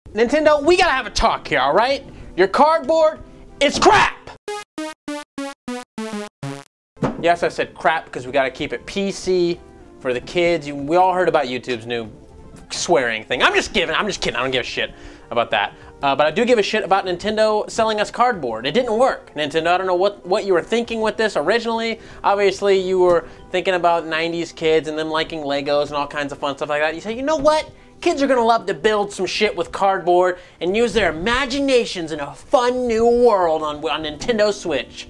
Nintendo, we gotta have a talk here, all right? Your cardboard is crap! Yes, I said crap because we gotta keep it PC for the kids. We all heard about YouTube's new swearing thing. I'm just kidding. I don't give a shit about that. But I do give a shit about Nintendo selling us cardboard. It didn't work. Nintendo, I don't know what you were thinking with this originally. Obviously, you were thinking about 90s kids and them liking Legos and all kinds of fun stuff like that. You say, you know what? Kids are gonna love to build some shit with cardboard and use their imaginations in a fun new world on Nintendo Switch.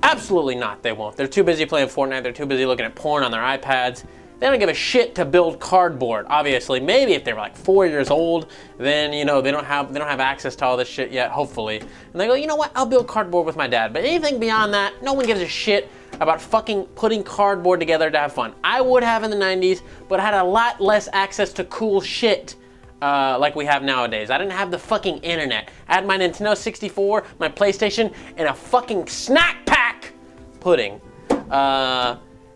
Absolutely not, they won't. They're too busy playing Fortnite, they're too busy looking at porn on their iPads. They don't give a shit to build cardboard. Obviously, maybe if they were like 4 years old, then you know they don't have access to all this shit yet, hopefully. And they go, you know what, I'll build cardboard with my dad. But anything beyond that, no one gives a shit about fucking putting cardboard together to have fun. I would have in the 90s, but I had a lot less access to cool shit like we have nowadays. I didn't have the fucking internet. I had my Nintendo 64, my PlayStation, and a fucking snack pack pudding.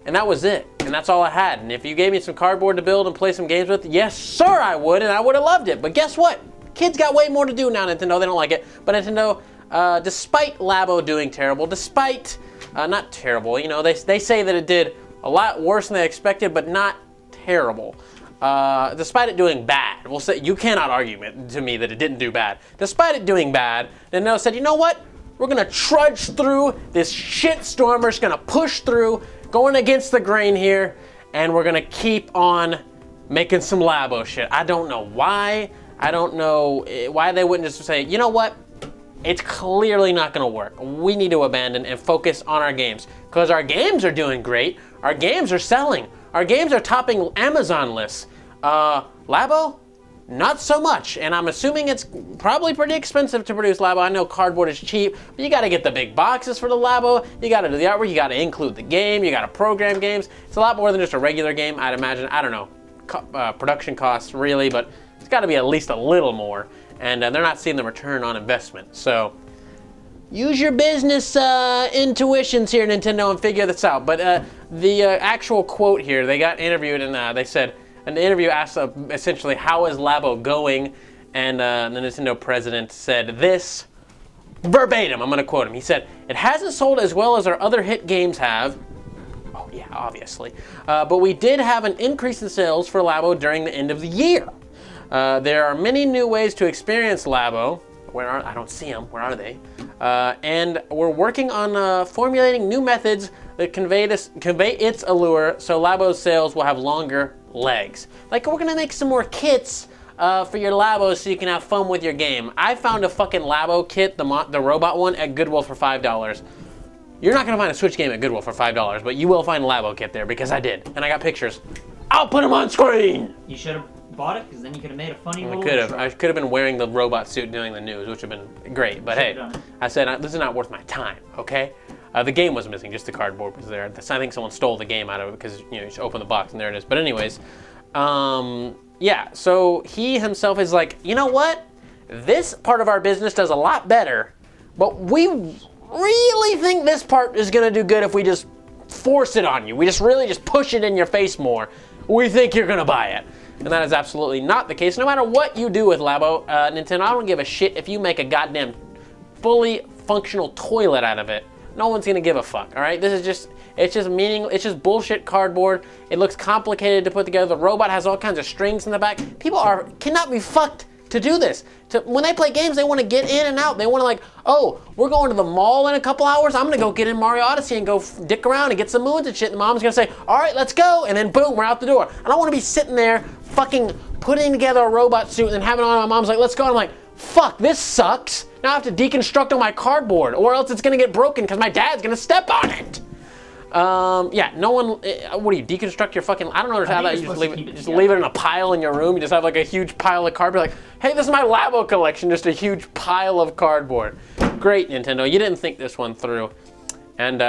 And that was it. And that's all I had. And if you gave me some cardboard to build and play some games with, yes sir I would, and I would have loved it. But guess what? Kids got way more to do now, Nintendo. They don't like it. But Nintendo, despite Labo doing terrible, despite, not terrible, you know, they say that it did a lot worse than they expected, but not terrible. Despite it doing bad, we'll say, you cannot argue to me that it didn't do bad. Despite it doing bad, Nintendo said, you know what? We're gonna trudge through this shitstorm. We're just gonna push through, going against the grain here, and we're gonna keep on making some Labo shit. I don't know why. I don't know why they wouldn't just say, you know what? It's clearly not gonna work. We need to abandon and focus on our games. Because our games are doing great. Our games are selling. Our games are topping Amazon lists. Labo? Not so much, and I'm assuming it's probably pretty expensive to produce Labo. I know cardboard is cheap, but you gotta get the big boxes for the Labo, you gotta do the artwork, you gotta include the game, you gotta program games. It's a lot more than just a regular game, I'd imagine. I don't know, production costs really, but it's gotta be at least a little more, and they're not seeing the return on investment. So use your business intuitions here, Nintendo, and figure this out. But the actual quote here, they got interviewed and they said, an interview asked essentially, how is Labo going? And the Nintendo president said this, verbatim, I'm gonna quote him. He said, it hasn't sold as well as our other hit games have. Oh yeah, obviously. But we did have an increase in sales for Labo during the end of the year. There are many new ways to experience Labo. I don't see them, where are they? And we're working on formulating new methods that convey its allure so Labo's sales will have longer legs. Like, we're gonna make some more kits for your Labo so you can have fun with your game. I found a fucking Labo kit, the robot one, at Goodwill for $5. You're not gonna find a Switch game at Goodwill for $5, but you will find a Labo kit there, because I did, and I got pictures. I'll put them on screen! You should have bought it, because then you could have made a funny roller I could have been wearing the robot suit doing the news, which would have been great, but hey, I said, this is not worth my time, okay? The game was missing, just the cardboard was there. I think someone stole the game out of it because, you know, you just open the box and there it is. But anyways, yeah, so he himself is like, you know what? This part of our business does a lot better, but we really think this part is gonna do good if we just force it on you. We just really just push it in your face more. We think you're gonna buy it. And that is absolutely not the case. No matter what you do with Labo, Nintendo, I don't give a shit if you make a goddamn fully functional toilet out of it. No one's gonna give a fuck, all right? This is just, it's just bullshit cardboard. It looks complicated to put together. The robot has all kinds of strings in the back. People cannot be fucked to do this. When they play games, they wanna get in and out. They wanna like, oh, we're going to the mall in a couple hours. I'm gonna go get in Mario Odyssey and go dick around and get some moons and shit. And mom's gonna say, all right, let's go. And then boom, we're out the door. I don't wanna be sitting there fucking putting together a robot suit and then having it on. My mom's like, let's go. And I'm like, fuck, this sucks. Now I have to deconstruct all my cardboard, or else it's gonna get broken because my dad's gonna step on it. Yeah, no one, what do you, deconstruct your fucking, I don't know how that, you just leave it in a pile in your room. You just have like a huge pile of cardboard, like, hey, this is my Labo collection, just a huge pile of cardboard. Great, Nintendo, you didn't think this one through. And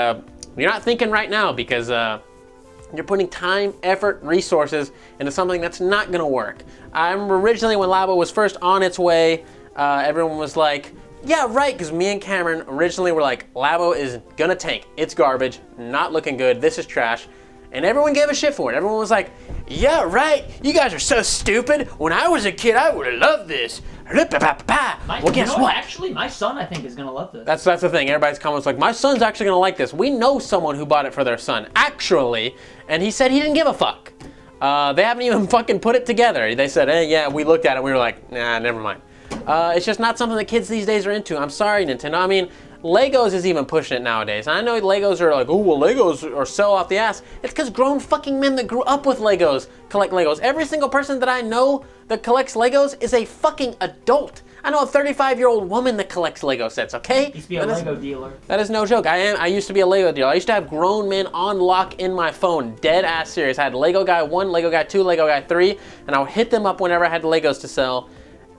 you're not thinking right now because you're putting time, effort, resources into something that's not gonna work. I remember originally when Labo was first on its way, everyone was like, yeah, right, because me and Cameron originally were like, Labo is gonna tank. It's garbage, not looking good, this is trash. And everyone gave a shit for it. Everyone was like, yeah, right, you guys are so stupid. When I was a kid, I would have loved this. Well, guess what? Actually, my son, I think, is gonna love this. That's the thing. Everybody's comments like, my son's actually gonna like this. We know someone who bought it for their son, actually, and he said he didn't give a fuck. They haven't even fucking put it together. They said, hey, yeah, we looked at it, we were like, nah, never mind. It's just not something that kids these days are into. I'm sorry, Nintendo. I mean, Legos is even pushing it nowadays. I know Legos are like, oh, well, Legos are sell off the ass. It's because grown fucking men that grew up with Legos collect Legos. Every single person that I know that collects Legos is a fucking adult. I know a 35-year-old woman that collects Lego sets, okay? Used to be a Lego dealer. That is no joke. I used to be a Lego dealer. I used to have grown men on lock in my phone. Dead ass serious. I had Lego Guy 1, Lego Guy 2, Lego Guy 3, and I would hit them up whenever I had Legos to sell.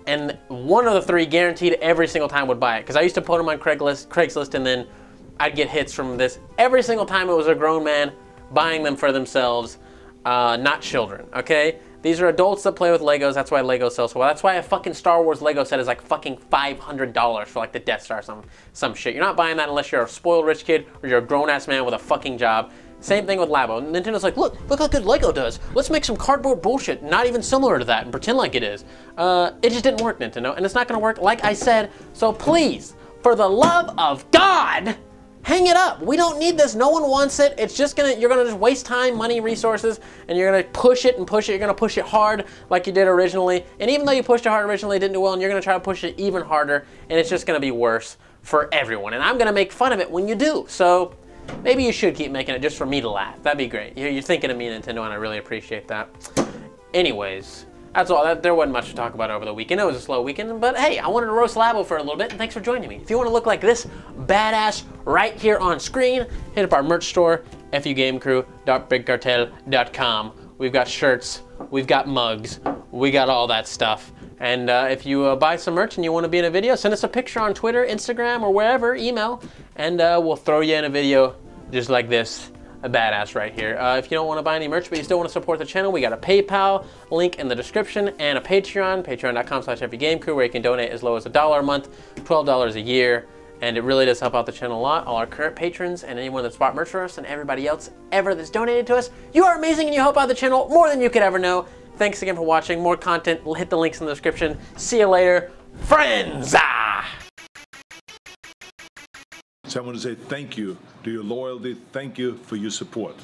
And one of the three guaranteed every single time would buy it. Because I used to put them on Craigslist and then I'd get hits from this. Every single time it was a grown man buying them for themselves, not children, okay? These are adults that play with Legos. That's why Lego sells so well. That's why a fucking Star Wars Lego set is like fucking $500 for like the Death Star or some shit. You're not buying that unless you're a spoiled rich kid or you're a grown-ass man with a fucking job. Same thing with Labo. Nintendo's like, look how good Lego does. Let's make some cardboard bullshit, not even similar to that, and pretend like it is. It just didn't work, Nintendo, and it's not gonna work, like I said. So please, for the love of God, hang it up. We don't need this. No one wants it. It's just you're gonna just waste time, money, resources, and you're gonna push it and push it. You're gonna push it hard like you did originally. And even though you pushed it hard originally, it didn't do well, and you're gonna try to push it even harder, and it's just gonna be worse for everyone. And I'm gonna make fun of it when you do. So maybe you should keep making it just for me to laugh. That'd be great. You're thinking of me, Nintendo, and I really appreciate that. Anyways, that's all. There wasn't much to talk about over the weekend. It was a slow weekend, but hey, I wanted to roast Labo for a little bit, and thanks for joining me. If you want to look like this badass right here on screen, hit up our merch store, FUgameCrue.BigCartel.com. We've got shirts, we've got mugs, we got all that stuff. And if you buy some merch and you want to be in a video, send us a picture on Twitter, Instagram, or wherever, email, and we'll throw you in a video just like this, a badass right here. If you don't want to buy any merch, but you still want to support the channel, we got a PayPal link in the description and a Patreon, patreon.com/FUgameCrue, where you can donate as low as $1 a month, $12 a year, and it really does help out the channel a lot. All our current patrons and anyone that's bought merch for us and everybody else ever that's donated to us, you are amazing and you help out the channel more than you could ever know. Thanks again for watching. More content, hit the links in the description. See you later, friends! So I want to say thank you to your loyalty. Thank you for your support.